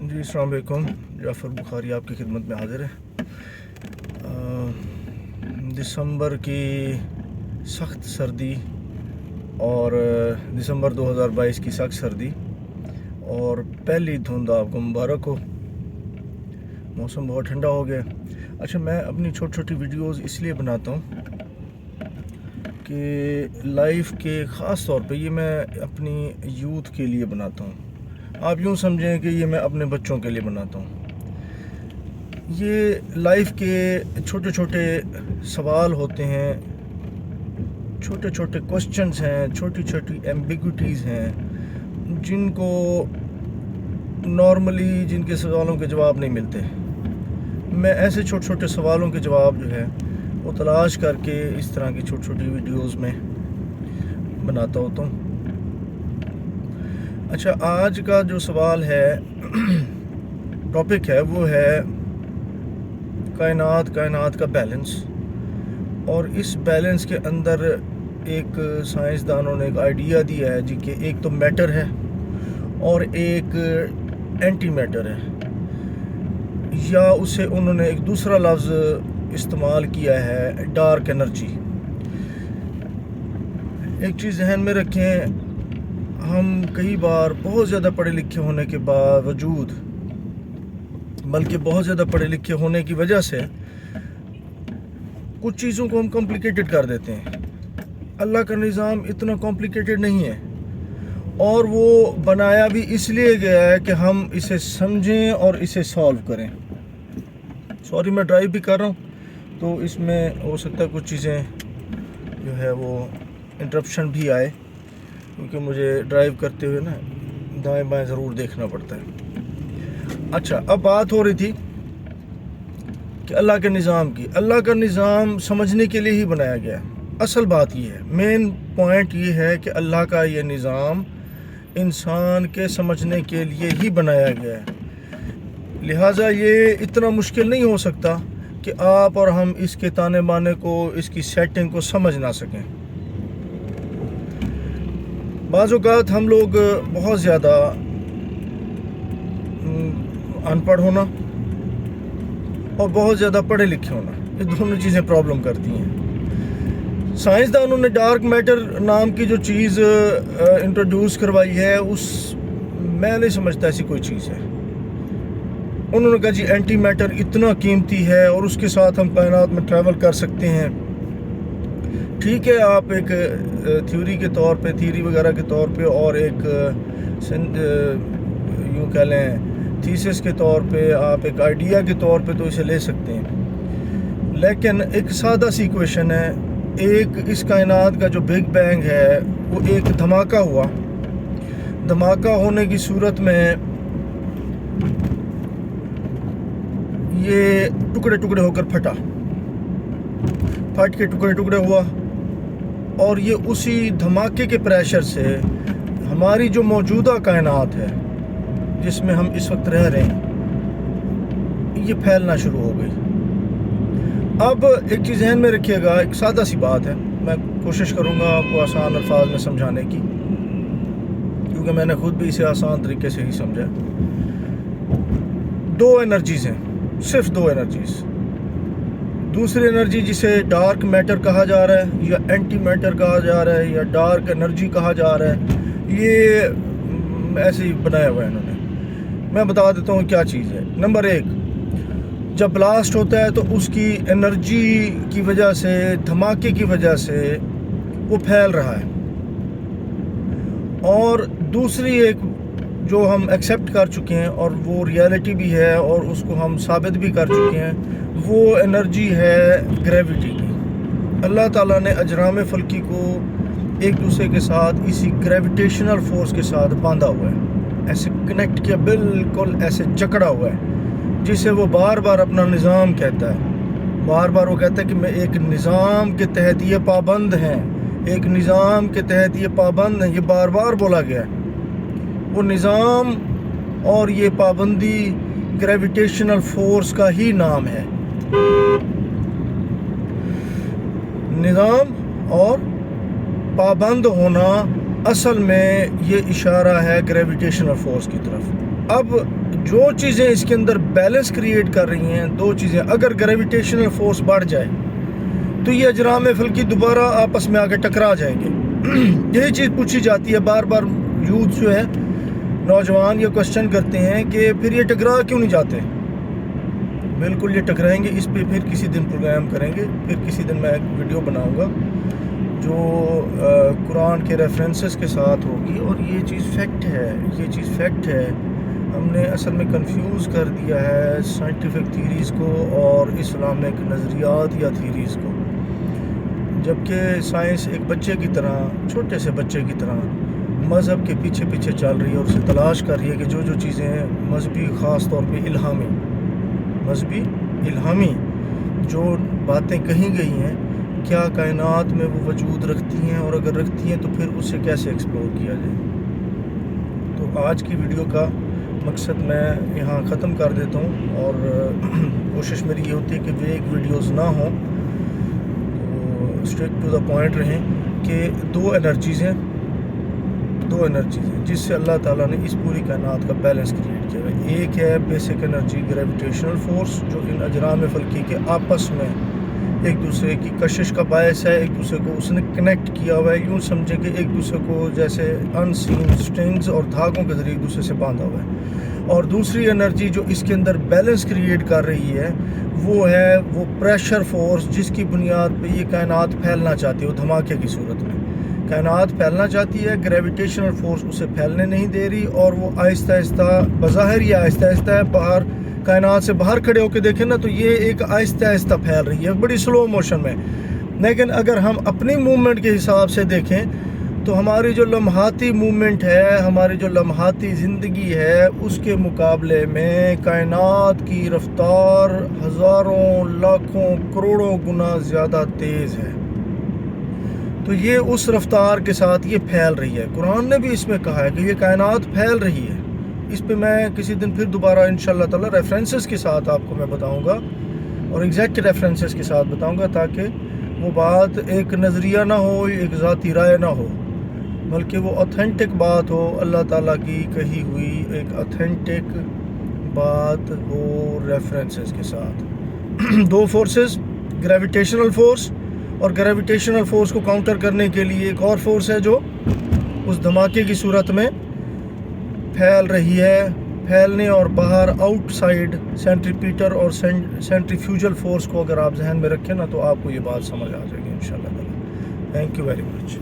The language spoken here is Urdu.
جی السلام علیکم، جعفر بخاری آپ کی خدمت میں حاضر ہے۔ دسمبر کی سخت سردی اور دسمبر 2022 کی سخت سردی اور پہلی دھند آپ کو مبارک ہو۔ موسم بہت ٹھنڈا ہو گیا۔ اچھا، میں اپنی چھوٹی چھوٹی ویڈیوز اس لیے بناتا ہوں کہ لائف کے خاص طور پہ یہ میں اپنی یوتھ کے لیے بناتا ہوں۔ آپ یوں سمجھیں کہ یہ میں اپنے بچوں کے لیے بناتا ہوں۔ یہ لائف کے چھوٹے چھوٹے سوال ہوتے ہیں، چھوٹے چھوٹے کوسچنز ہیں، چھوٹی چھوٹی ایمبیگوٹیز ہیں جن کو نارملی جن کے سوالوں کے جواب نہیں ملتے۔ میں ایسے چھوٹے چھوٹے سوالوں کے جواب جو ہے وہ تلاش کر کے اس طرح کی چھوٹی چھوٹی ویڈیوز میں بناتا ہوتا ہوں۔ اچھا، آج کا جو سوال ہے ٹاپک ہے وہ ہے کائنات کا بیلنس، اور اس بیلنس کے اندر ایک سائنسدانوں نے ایک آئیڈیا دیا ہے جی کہ ایک تو میٹر ہے اور ایک اینٹی میٹر ہے، یا اسے انہوں نے ایک دوسرا لفظ استعمال کیا ہے ڈارک انرجی۔ ایک چیز ذہن میں رکھیں، ہم کئی بار بہت زیادہ پڑھے لکھے ہونے کے باوجود، بلکہ بہت زیادہ پڑھے لکھے ہونے کی وجہ سے کچھ چیزوں کو ہم کمپلیکیٹڈ کر دیتے ہیں۔ اللہ کا نظام اتنا کمپلیکیٹڈ نہیں ہے، اور وہ بنایا بھی اس لیے گیا ہے کہ ہم اسے سمجھیں اور اسے سالو کریں۔ سوری، میں ڈرائیو بھی کر رہا ہوں تو اس میں ہو سکتا ہے کچھ چیزیں جو ہے وہ انٹرپشن بھی آئے، کیونکہ مجھے ڈرائیو کرتے ہوئے نا دائیں بائیں ضرور دیکھنا پڑتا ہے۔ اچھا، اب بات ہو رہی تھی کہ اللہ کے نظام کی۔ اللہ کا نظام سمجھنے کے لیے ہی بنایا گیا ہے۔ اصل بات یہ ہے، مین پوائنٹ یہ ہے کہ اللہ کا یہ نظام انسان کے سمجھنے کے لیے ہی بنایا گیا ہے، لہٰذا یہ اتنا مشکل نہیں ہو سکتا کہ آپ اور ہم اس کے تانے بانے کو، اس کی سیٹنگ کو سمجھ نہ سکیں۔ بعض اوقات ہم لوگ بہت زیادہ ان پڑھ ہونا اور بہت زیادہ پڑھے لکھے ہونا، یہ دونوں چیزیں پرابلم کرتی ہیں۔ سائنسدانوں نے ڈارک میٹر نام کی جو چیز انٹروڈیوس کروائی ہے، اس میں نہیں سمجھتا ایسی کوئی چیز ہے۔ انہوں نے کہا جی اینٹی میٹر اتنا قیمتی ہے اور اس کے ساتھ ہم کائنات میں ٹریول کر سکتے ہیں۔ ٹھیک ہے، آپ ایک تھیوری کے طور پہ، تھیوری وغیرہ کے طور پہ، اور ایک یوں کہہ لیں تھیسس کے طور پہ، آپ ایک آئیڈیا کے طور پہ تو اسے لے سکتے ہیں، لیکن ایک سادہ سی ایکویشن ہے۔ ایک اس کائنات کا جو بگ بینگ ہے وہ ایک دھماکہ ہوا، دھماکہ ہونے کی صورت میں یہ ٹکڑے ٹکڑے ہو کر پھٹ کے ٹکڑے ٹکڑے ہوا، اور یہ اسی دھماکے کے پریشر سے ہماری جو موجودہ کائنات ہے جس میں ہم اس وقت رہ رہے ہیں، یہ پھیلنا شروع ہو گئی۔ اب ایک چیز ذہن میں رکھیے گا، ایک سادہ سی بات ہے، میں کوشش کروں گا آپ کو آسان الفاظ میں سمجھانے کی، کیونکہ میں نے خود بھی اسے آسان طریقے سے ہی سمجھا۔ دو انرجیز ہیں، صرف دو انرجیز۔ دوسری انرجی جسے ڈارک میٹر کہا جا رہا ہے، یا اینٹی میٹر کہا جا رہا ہے، یا ڈارک انرجی کہا جا رہا ہے، یہ ایسے ہی بنایا ہوا ہے انہوں نے۔ میں بتا دیتا ہوں کیا چیز ہے۔ نمبر ایک، جب بلاسٹ ہوتا ہے تو اس کی انرجی کی وجہ سے، دھماکے کی وجہ سے وہ پھیل رہا ہے، اور دوسری ایک جو ہم ایکسیپٹ کر چکے ہیں اور وہ ریالٹی بھی ہے اور اس کو ہم ثابت بھی کر چکے ہیں، وہ انرجی ہے گریویٹی کی۔ اللہ تعالیٰ نے اجرام فلکی کو ایک دوسرے کے ساتھ اسی گریویٹیشنل فورس کے ساتھ باندھا ہوا ہے، ایسے کنیکٹ کیا، بالکل ایسے جکڑا ہوا ہے، جسے وہ بار بار اپنا نظام کہتا ہے۔ بار بار وہ کہتا ہے کہ میں ایک نظام کے تحت یہ پابند ہیں، ایک نظام کے تحت یہ پابند ہیں، یہ بار بار بولا گیا ہے۔ وہ نظام اور یہ پابندی گریویٹیشنل فورس کا ہی نام ہے۔ نظام اور پابند ہونا اصل میں یہ اشارہ ہے گریویٹیشنل فورس کی طرف۔ اب جو چیزیں اس کے اندر بیلنس کریٹ کر رہی ہیں، دو چیزیں، اگر گریویٹیشنل فورس بڑھ جائے تو یہ اجرام فلکی دوبارہ آپس میں آ کے ٹکرا جائیں گے. یہی چیز پوچھی جاتی ہے بار بار، یوتھ جو ہے، نوجوان یہ کوشچن کرتے ہیں کہ پھر یہ ٹکرا کیوں نہیں جاتے. بالکل یہ ٹکرائیں گے. اس پہ پھر کسی دن پروگرام کریں گے، پھر کسی دن میں ایک ویڈیو بناؤں گا جو قرآن کے ریفرنسز کے ساتھ ہوگی. اور یہ چیز فیکٹ ہے، یہ چیز فیکٹ ہے. ہم نے اصل میں کنفیوز کر دیا ہے سائنٹیفک تھیریز کو اور اسلامک نظریات یا تھیریز کو، جبکہ سائنس ایک بچے کی طرح، چھوٹے سے بچے کی طرح مذہب کے پیچھے پیچھے چل رہی ہے اور اسے تلاش کر رہی ہے کہ جو جو چیزیں ہیں مذہبی، خاص طور پہ الہامی، مذہبی الہامی جو باتیں کہیں گئی ہیں، کیا کائنات میں وہ وجود رکھتی ہیں، اور اگر رکھتی ہیں تو پھر اسے کیسے ایکسپلور کیا جائے. تو آج کی ویڈیو کا مقصد میں یہاں ختم کر دیتا ہوں، اور کوشش میری یہ ہوتی ہے کہ ویگ ویڈیوز نہ ہوں، تو اسٹریٹ ٹو دا پوائنٹ رہیں کہ دو انرجیز ہیں جس سے اللہ تعالیٰ نے اس پوری کائنات کا بیلنس کریٹ کیا ہے. ایک ہے بیسک انرجی گریویٹیشنل فورس، جو ان اجرام فلکی کے آپس میں ایک دوسرے کی کشش کا باعث ہے، ایک دوسرے کو اس نے کنیکٹ کیا ہوا ہے. یوں سمجھیں کہ ایک دوسرے کو جیسے ان سین سٹرنگز اور دھاگوں کے ذریعے ایک دوسرے سے باندھا ہوا ہے. اور دوسری انرجی جو اس کے اندر بیلنس کریٹ کر رہی ہے وہ ہے وہ پریشر فورس، جس کی بنیاد پہ یہ کائنات پھیلنا چاہتی ہے. وہ دھماکے کی صورت میں کائنات پھیلنا چاہتی ہے، گریویٹیشنل فورس اسے پھیلنے نہیں دے رہی، اور وہ آہستہ آہستہ، بظاہر یہ آہستہ آہستہ ہے، باہر کائنات سے باہر کھڑے ہو کے دیکھیں نا تو یہ ایک آہستہ آہستہ پھیل رہی ہے، بڑی سلو موشن میں. لیکن اگر ہم اپنی موومنٹ کے حساب سے دیکھیں تو ہماری جو لمحاتی موومنٹ ہے، ہماری جو لمحاتی زندگی ہے، اس کے مقابلے میں کائنات کی رفتار ہزاروں، لاکھوں، کروڑوں گنا زیادہ تیز ہے. تو یہ اس رفتار کے ساتھ یہ پھیل رہی ہے. قرآن نے بھی اس میں کہا ہے کہ یہ کائنات پھیل رہی ہے. اس پہ میں کسی دن پھر دوبارہ انشاءاللہ تعالی ریفرنسز کے ساتھ آپ کو میں بتاؤں گا، اور ایگزیکٹ ریفرنسز کے ساتھ بتاؤں گا، تاکہ وہ بات ایک نظریہ نہ ہو، ایک ذاتی رائے نہ ہو، بلکہ وہ اوتھینٹک بات ہو، اللہ تعالیٰ کی کہی ہوئی ایک اوتھینٹک بات ہو ریفرنسز کے ساتھ. دو فورسز، گریویٹیشنل فورس، اور گریویٹیشنل فورس کو کاؤنٹر کرنے کے لیے ایک اور فورس ہے جو اس دھماکے کی صورت میں پھیل رہی ہے. پھیلنے اور باہر آؤٹ سائڈ سینٹریپیٹر اور سینٹریفیوجل فورس کو اگر آپ ذہن میں رکھیں نا تو آپ کو یہ بات سمجھ آ جائے گی انشاءاللہ. Thank you very much.